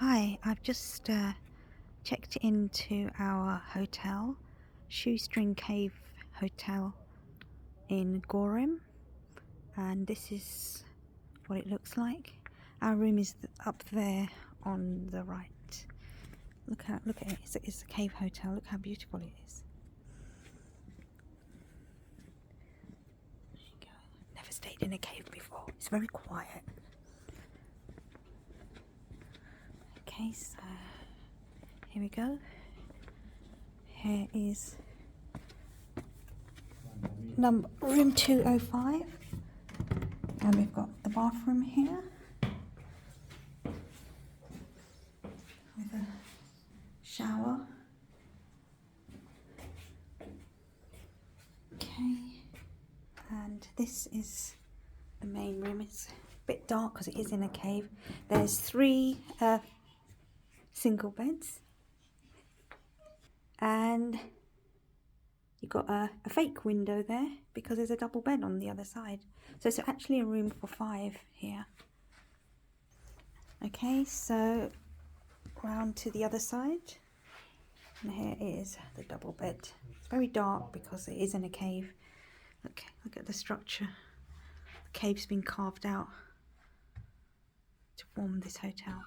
Hi, I've just checked into our hotel, Shoestring Cave Hotel in Goreme, and this is what it looks like. Our room is up there on the right. Look at it. It's a cave hotel. Look how beautiful it is. There you go. Never stayed in a cave before. It's very quiet. Okay, so here we go. Here is room 205, and we've got the bathroom here with a shower. Okay, and this is the main room. It's a bit dark because it is in a cave. There's 3 single beds, and you've got a fake window there because there's a double bed on the other side. So it's actually a room for 5 here. Okay, so round to the other side, and here is the double bed. It's very dark because it is in a cave. Look at the structure. The cave's been carved out to form this hotel.